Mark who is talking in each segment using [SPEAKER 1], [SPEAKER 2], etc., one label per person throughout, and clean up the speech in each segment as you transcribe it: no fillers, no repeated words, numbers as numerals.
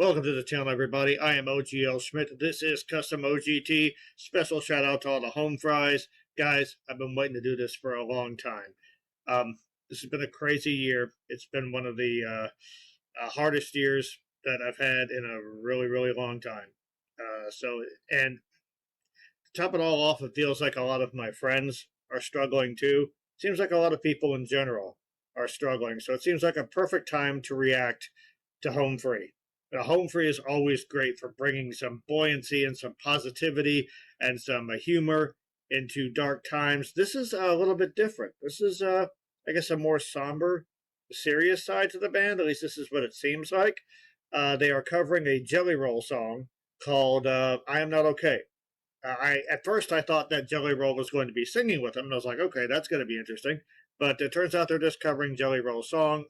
[SPEAKER 1] Welcome to the channel, everybody. I am OGL Schmitt. This is KuztumOGT. Special shout out to all the home fries. Guys, I've been waiting to do this for a long time. This has been a crazy year. It's been one of the hardest years that I've had in a really, really long time. And to top it all off, it feels like a lot of my friends are struggling too. Seems like a lot of people in general are struggling. So it seems like a perfect time to react to Home Free. Home Free is always great for bringing some buoyancy and some positivity and some humor into dark times. This is a little bit different. This is, I guess, a more somber, serious side to the band. At least this is what it seems like. They are covering a Jelly Roll song called "I Am Not Okay." At first I thought that Jelly Roll was going to be singing with them, and I was like, okay, that's going to be interesting. But it turns out they're just covering Jelly Roll's song.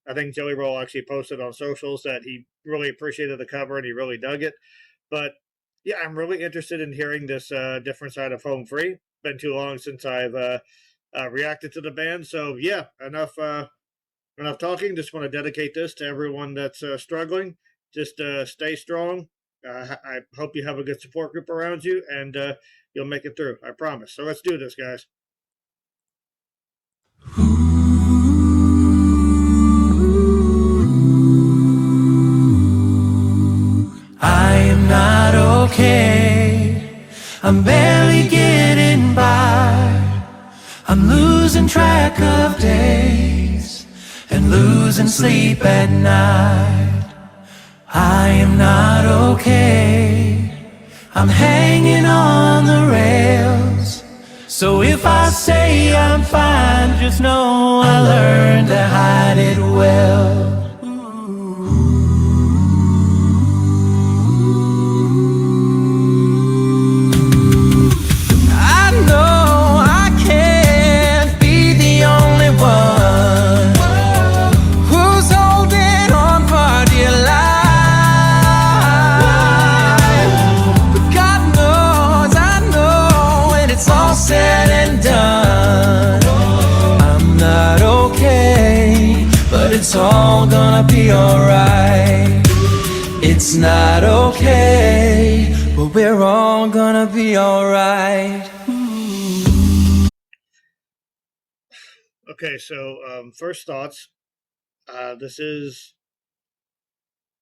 [SPEAKER 1] I think Jelly Roll actually posted on socials that he really appreciated the cover and he really dug it. But yeah, I'm really interested in hearing this different side of Home Free. Been too long since I've reacted to the band. So yeah, enough talking. Just want to dedicate this to everyone that's struggling. Just stay strong. I hope you have a good support group around you, and you'll make it through. I promise. So let's do this, guys.
[SPEAKER 2] I am not okay. I'm barely getting by. I'm losing track of days and losing sleep at night. I am not okay. I'm hanging on the rails. So if I say I'm fine, just know I learned to hide it well. It's all gonna be alright. It's not okay, but we're all gonna be alright.
[SPEAKER 1] Okay, so first thoughts.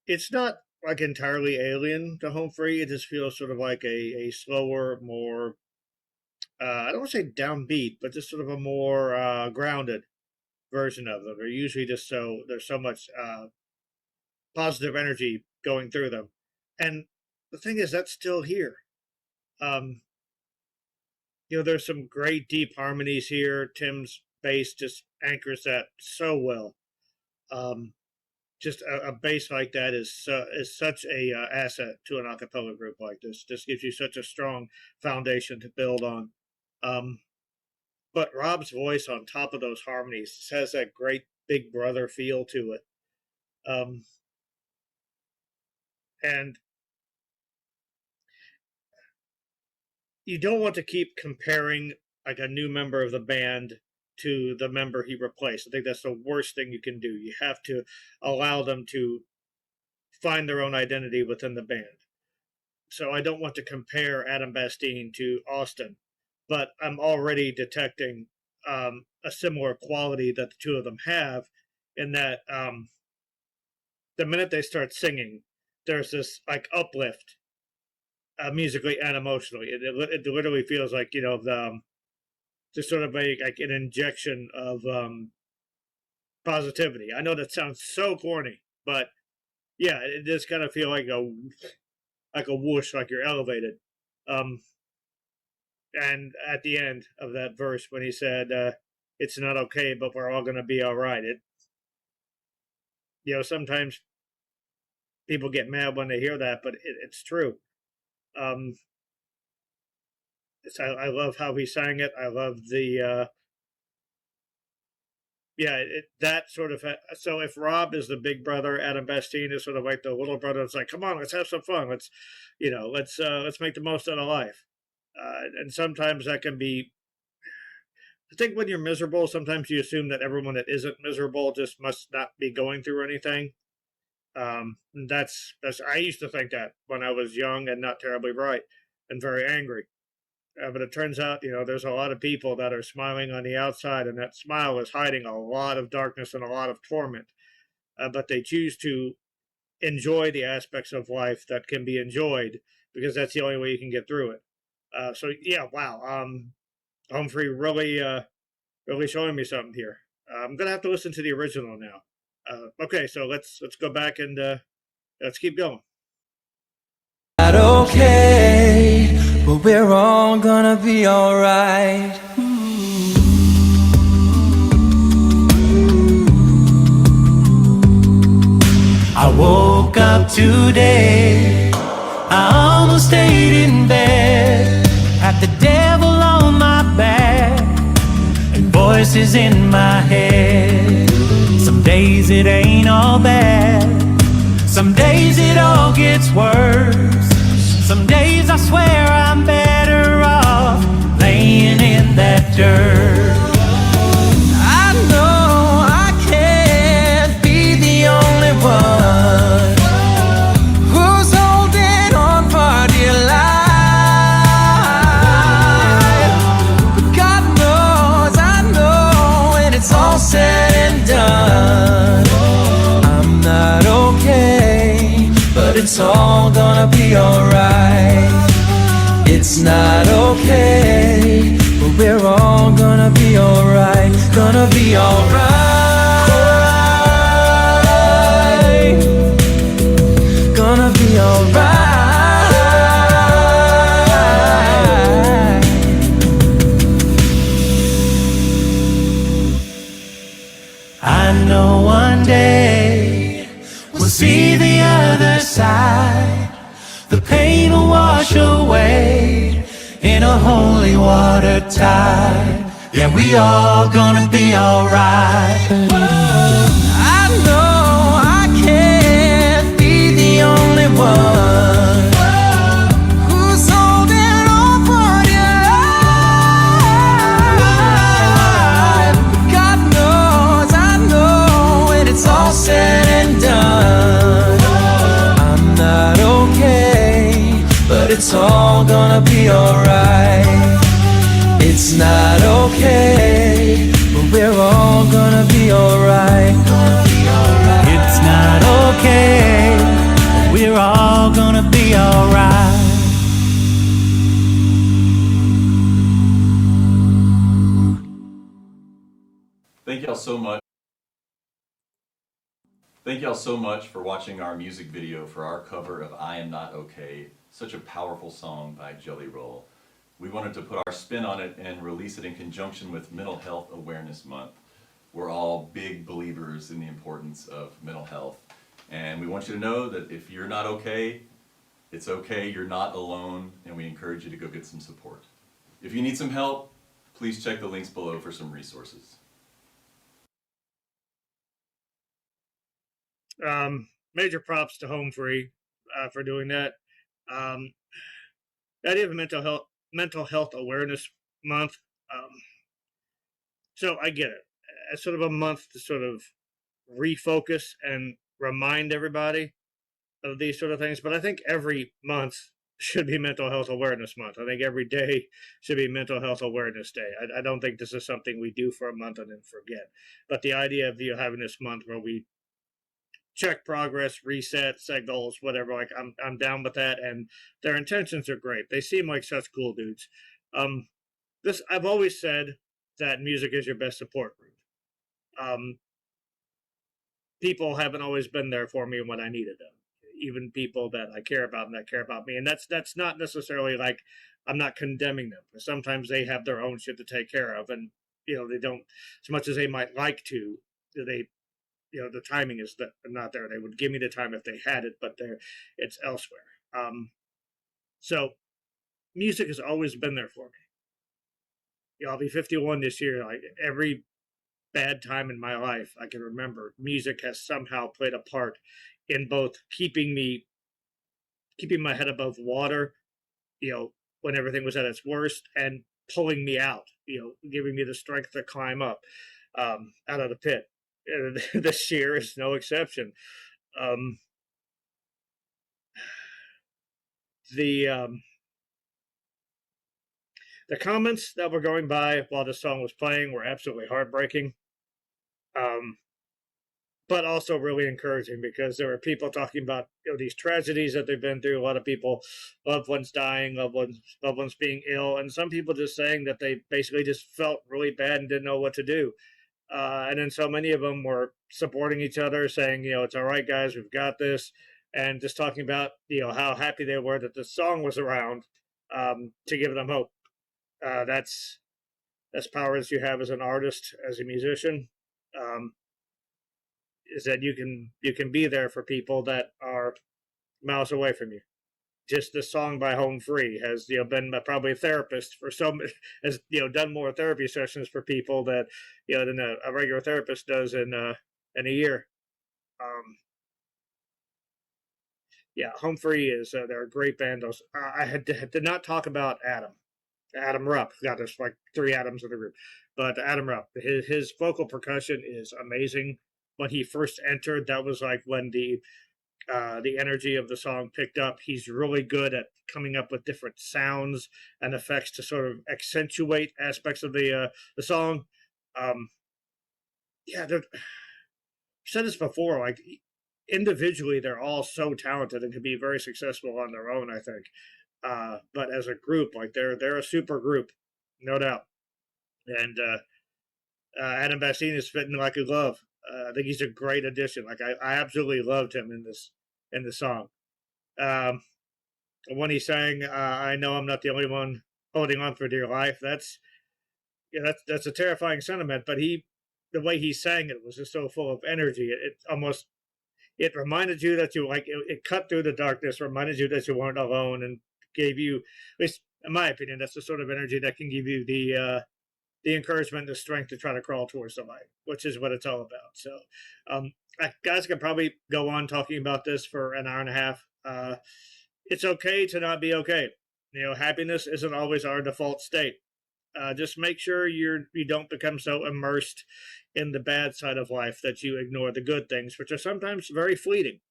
[SPEAKER 1] It's not like entirely alien to Home Free. It just feels sort of like a slower, more, I don't want to say downbeat, but just sort of a more grounded version of them. They're usually just there's so much positive energy going through them, and the thing is that's still here. There's some great deep harmonies here. Tim's bass just anchors that so well. Just a bass like that is such a asset to an acapella group like this. Just gives you such a strong foundation to build on. But Rob's voice on top of those harmonies just has that great big brother feel to it. And you don't want to keep comparing like a new member of the band to the member he replaced. I think that's the worst thing you can do. You have to allow them to find their own identity within the band. So I don't want to compare Adam Bastien to Austin, but I'm already detecting a similar quality that the two of them have, in that the minute they start singing, there's this like uplift musically and emotionally. It literally feels like, just sort of like an injection of positivity. I know that sounds so corny, but yeah, it does kind of feel like a whoosh, like you're elevated. And at the end of that verse, when he said, "It's not okay, but we're all gonna be all right," sometimes people get mad when they hear that, but it's true. I love how he sang it. I love the that sort of. So if Rob is the big brother, Adam Bastien is sort of like the little brother. It's like, come on, let's have some fun. Let's make the most out of life. And sometimes that can be. I think when you're miserable, sometimes you assume that everyone that isn't miserable just must not be going through anything. That's I used to think that when I was young and not terribly bright and very angry. But it turns out, there's a lot of people that are smiling on the outside, and that smile is hiding a lot of darkness and a lot of torment. But they choose to enjoy the aspects of life that can be enjoyed because that's the only way you can get through it. So yeah, wow. Humphrey really showing me something here. I'm gonna have to listen to the original now. Okay, so let's go back and let's keep going.
[SPEAKER 2] Not okay, but we're all gonna be alright. I woke up today, I almost stayed in bed, had the devil on my back and voices in my head. Some days it ain't all bad, some days it all gets worse. Some days I swear I'm better off laying in that dirt. I know I can't be the only one who's holding on for dear life. But God knows, I know when it's all said and done, I'm not okay, but it's all gonna be alright. It's not okay, but we're all gonna be alright. Gonna be alright. Gonna be alright. I know one day we'll see the other side. The pain will wash away in a holy water tide. Yeah, we all gonna be alright. I know I can't be the only one who's holding on for dear life. God knows, I know when it's all said and done, I'm not okay, but it's all gonna be alright. It's not okay, but we're all gonna be alright. It's not okay, but we're all gonna be alright.
[SPEAKER 3] Thank y'all so much. Thank y'all so much for watching our music video for our cover of I Am Not Okay, such a powerful song by Jelly Roll. We wanted to put our spin on it and release it in conjunction with Mental Health Awareness Month. We're all big believers in the importance of mental health, and we want you to know that if you're not okay, it's okay, you're not alone, and we encourage you to go get some support. If you need some help, please check the links below for some resources.
[SPEAKER 1] Major props to Humphrey for doing that. The idea of Mental Health Awareness Month. So I get it. It's sort of a month to sort of refocus and remind everybody of these sort of things. But I think every month should be Mental Health Awareness Month. I think every day should be Mental Health Awareness Day. I don't think this is something we do for a month and then forget. But the idea of having this month where we check progress, reset, set goals, whatever. Like I'm down with that, and their intentions are great. They seem like such cool dudes. This I've always said that music is your best support group. People haven't always been there for me when I needed them. Even people that I care about and that care about me, and that's not necessarily like I'm not condemning them. Sometimes they have their own shit to take care of, and they don't as much as they might like to. They the timing is not there. They would give me the time if they had it, but it's elsewhere. So music has always been there for me. I'll be 51 this year. Like every bad time in my life I can remember, music has somehow played a part in both keeping my head above water, when everything was at its worst, and pulling me out, giving me the strength to climb up out of the pit. This year is no exception. The comments that were going by while the song was playing were absolutely heartbreaking, but also really encouraging, because there were people talking about these tragedies that they've been through. A lot of people, loved ones dying, loved ones being ill, and some people just saying that they basically just felt really bad and didn't know what to do. And then so many of them were supporting each other, saying, it's all right, guys, we've got this, and just talking about how happy they were that the song was around, to give them hope. That's power as you have as an artist, as a musician, is that you can be there for people that are miles away from you. Just this song by Home Free has been probably a therapist for has done more therapy sessions for people that than a regular therapist does in a year. Home Free is they're a great band. I did not talk about Adam Rupp. God, there's like 3 Adams in the group, but Adam Rupp, his vocal percussion is amazing. When he first entered, that was like when the energy of the song picked up. He's really good at coming up with different sounds and effects to sort of accentuate aspects of the song. I've said this before, like individually, they're all so talented and can be very successful on their own, I think. But as a group, like they're a super group, no doubt. And Adam Bastien is fitting like a glove. I think he's a great addition. Like I absolutely loved him in the song. When he sang, "I know I'm not the only one holding on for dear life," that's a terrifying sentiment. But the way he sang it was just so full of energy. It reminded you that it cut through the darkness, reminded you that you weren't alone, and gave you, at least in my opinion, that's the sort of energy that can give you the encouragement, the strength to try to crawl towards the light, which is what it's all about. So, guys, could probably go on talking about this for an hour and a half. It's okay to not be okay. Happiness isn't always our default state. Just make sure you don't become so immersed in the bad side of life that you ignore the good things, which are sometimes very fleeting,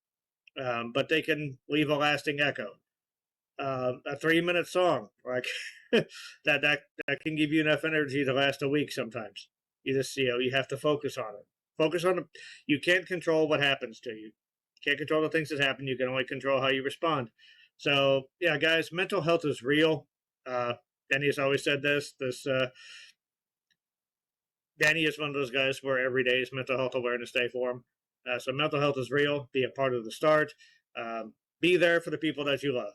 [SPEAKER 1] but they can leave a lasting echo. A 3-minute song, like that can give you enough energy to last a week. Sometimes you just you have to focus on it. Focus on it. You can't control what happens to you. You can't control the things that happen. You can only control how you respond. So guys, mental health is real. Danny has always said this. Danny is one of those guys where every day is Mental Health Awareness Day for him. So mental health is real. Be a part of the start. Be there for the people that you love.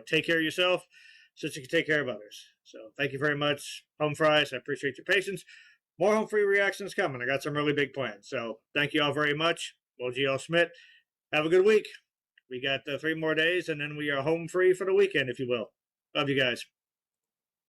[SPEAKER 1] Take care of yourself so that you can take care of others. So thank you very much, Home Fries. I appreciate your patience. More Home Free reactions coming. I got some really big plans. So thank you all very much. OGL Schmitt. Have a good week. We got 3 more days, and then we are home free for the weekend, if you will. Love you guys.